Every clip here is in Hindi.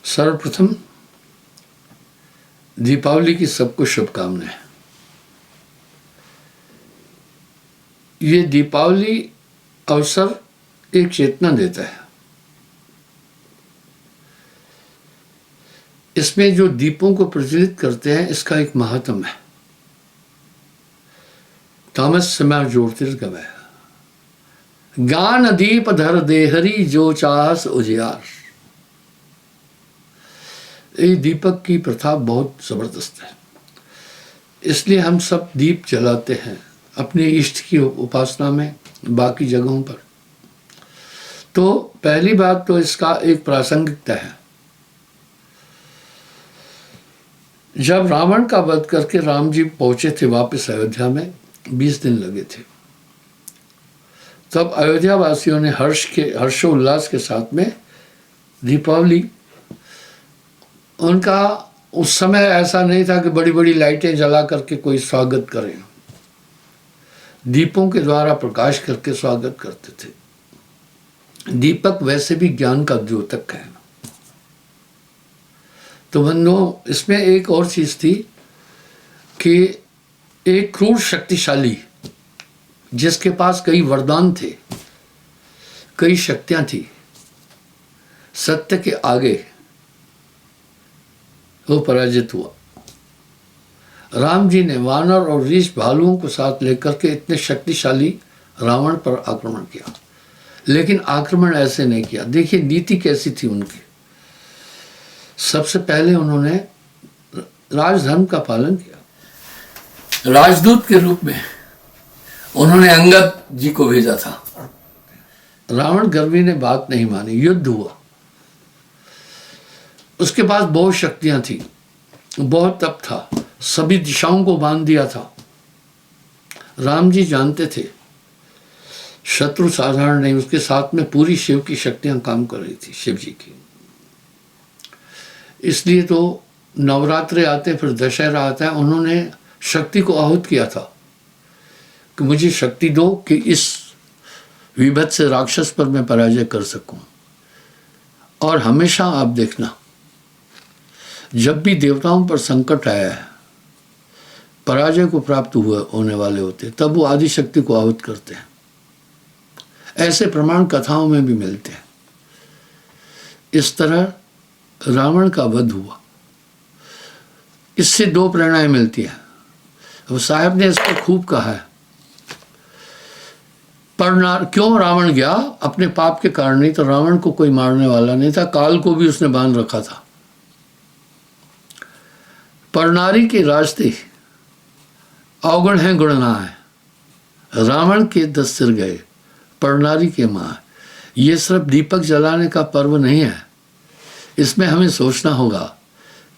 सर्वप्रथम दीपावली की सबको शुभकामनाएं। ये दीपावली अवसर एक चेतना देता है। इसमें जो दीपों को प्रज्वलित करते हैं इसका एक महात्म है। तामस समय ज्योतिर्गमय ज्ञान दीप धर देहरी जो चाहस उजियार। ये दीपक की प्रथा बहुत जबरदस्त है, इसलिए हम सब दीप जलाते हैं अपने इष्ट की उपासना में, बाकी जगहों पर। तो पहली बात तो इसका एक प्रासंगिकता है। जब रावण का वध करके राम जी पहुंचे थे वापस अयोध्या में, 20 दिन लगे थे, तब अयोध्या वासियों ने हर्षोल्लास के साथ में दीपावली, उनका उस समय ऐसा नहीं था कि बड़ी बड़ी लाइटें जला करके कोई स्वागत करें, दीपों के द्वारा प्रकाश करके स्वागत करते थे। दीपक वैसे भी ज्ञान का द्योतक है। तो बंधुओं, इसमें एक और चीज थी कि एक क्रूर शक्तिशाली जिसके पास कई वरदान थे, कई शक्तियां थी, सत्य के आगे वो पराजित हुआ। राम जी ने वानर और रीछ भालुओं को साथ लेकर के इतने शक्तिशाली रावण पर आक्रमण किया, लेकिन आक्रमण ऐसे नहीं किया। देखिए नीति कैसी थी उनकी। सबसे पहले उन्होंने राजधर्म का पालन किया। राजदूत के रूप में उन्होंने अंगद जी को भेजा था। रावण गर्वी ने बात नहीं मानी, युद्ध हुआ। उसके पास बहुत शक्तियां थी, बहुत तप था, सभी दिशाओं को बांध दिया था। राम जी जानते थे शत्रु साधारण नहीं, उसके साथ में पूरी शिव की शक्तियां काम कर रही थी, शिव जी की। इसलिए तो नवरात्रे आते, फिर दशहरा आता है, उन्होंने शक्ति को आहूत किया था कि मुझे शक्ति दो कि इस विभत्स राक्षस पर मैं पराजय कर सकूं। और हमेशा आप देखना, जब भी देवताओं पर संकट आया है, पराजय को प्राप्त होने वाले होते, तब वो आदि शक्ति को आहूत करते हैं। ऐसे प्रमाण कथाओं में भी मिलते हैं। इस तरह रावण का वध हुआ। इससे दो प्रेरणाएं मिलती हैं। वो साहब ने इसको खूब कहा है। क्यों रावण गया? अपने पाप के कारण नहीं, तो रावण को कोई मारने वाला नहीं था, काल को भी उसने बांध रखा था। परनारी के रास्ते अवगुण हैं गुणना है, रावण के 10 सिर गए, परनारी के मां। ये सिर्फ दीपक जलाने का पर्व नहीं है। इसमें हमें सोचना होगा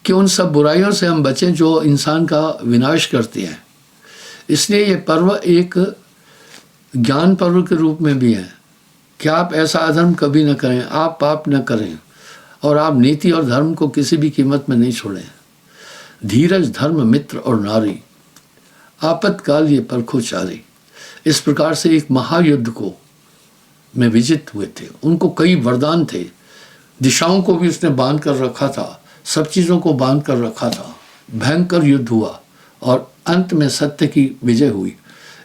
कि उन सब बुराइयों से हम बचें जो इंसान का विनाश करती हैं। इसलिए ये पर्व एक ज्ञान पर्व के रूप में भी है कि आप ऐसा अधर्म कभी न करें, आप पाप न करें, और आप नीति और धर्म को किसी भी कीमत में नहीं छोड़ें। धीरज धर्म मित्र और नारी, आपतकाल ये परखो चारी। इस प्रकार से एक महायुद्ध को में विजित हुए थे। उनको कई वरदान थे, दिशाओं को भी उसने बांध कर रखा था, सब चीज़ों को बांध कर रखा था। भयंकर युद्ध हुआ और अंत में सत्य की विजय हुई।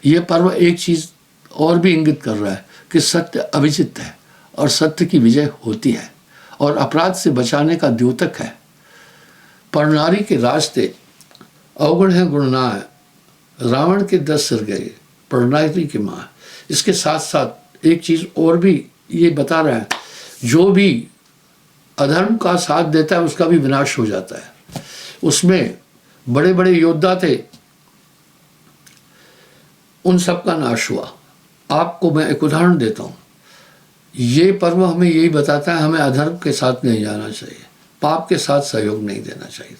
ये पर्व एक चीज़ और भी इंगित कर रहा है कि सत्य अविजित है और सत्य की विजय होती है और अपराध से बचाने का द्योतक है। परनारी के रास्ते अवगुण है गुणना है, रावण के 10 सिर गए, परनारी की माँ। इसके साथ साथ एक चीज़ और भी ये बता रहा है, जो भी अधर्म का साथ देता है उसका भी विनाश हो जाता है। उसमें बड़े बड़े योद्धा थे, उन सब का नाश हुआ। आपको मैं एक उदाहरण देता हूँ। ये पर्व हमें यही बताता है, हमें अधर्म के साथ नहीं जाना चाहिए, पाप के साथ सहयोग नहीं देना चाहिए।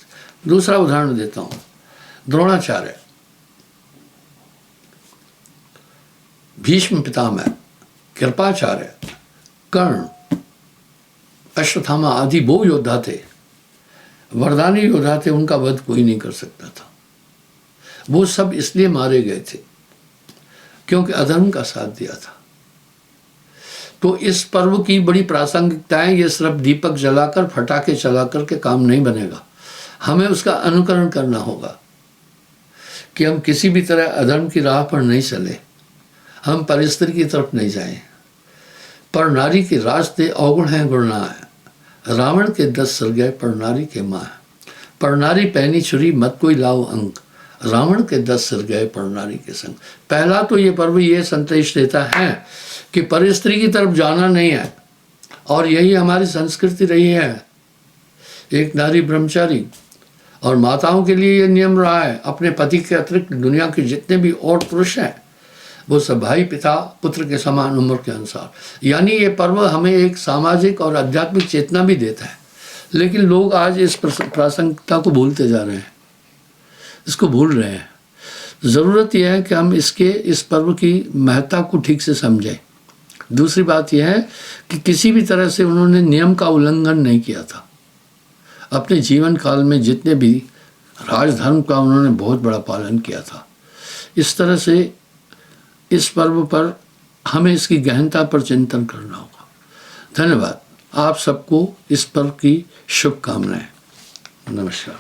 दूसरा उदाहरण देता हूँ, द्रोणाचार्य, भीष्म पितामह, कृपाचार्य, कर्ण, अश्वत्थामा आदि वो योद्धा थे, वरदानी योद्धा थे, उनका वध कोई नहीं कर सकता था। वो सब इसलिए मारे गए थे क्योंकि अधर्म का साथ दिया था। तो इस पर्व की बड़ी प्रासंगिकता है। ये सिर्फ दीपक जलाकर फटाके चलाकर के काम नहीं बनेगा, हमें उसका अनुकरण करना होगा कि हम किसी भी तरह अधर्म की राह पर नहीं चले, हम परिस्थिति की तरफ नहीं जाएं। पर नारी के रास्ते अवगुण हैं गुणनाए, रावण के 10 सिर गए पर नारी के माँ। पर नारी पहनी छुरी मत कोई लाओ अंक, रावण के 10 सिर गए पर नारी के संग। पहला तो ये पर्व ये संदेश देता है कि परिस्त्री की तरफ जाना नहीं है, और यही हमारी संस्कृति रही है। एक नारी ब्रह्मचारी, और माताओं के लिए ये नियम रहा है, अपने पति के अतिरिक्त दुनिया के जितने भी और पुरुष हैं वो सब भाई पिता पुत्र के समान उम्र के अनुसार। यानी ये पर्व हमें एक सामाजिक और आध्यात्मिक चेतना भी देता है। लेकिन लोग आज इस प्रासंगिकता को भूलते जा रहे हैं, इसको भूल रहे हैं। ज़रूरत यह है कि हम इस पर्व की महत्ता को ठीक से समझें। दूसरी बात यह है कि किसी भी तरह से उन्होंने नियम का उल्लंघन नहीं किया था। अपने जीवन काल में जितने भी राजधर्म का उन्होंने बहुत बड़ा पालन किया था। इस तरह से इस पर्व पर हमें इसकी गहनता पर चिंतन करना होगा। धन्यवाद। आप सबको इस पर्व की शुभकामनाएं। नमस्कार।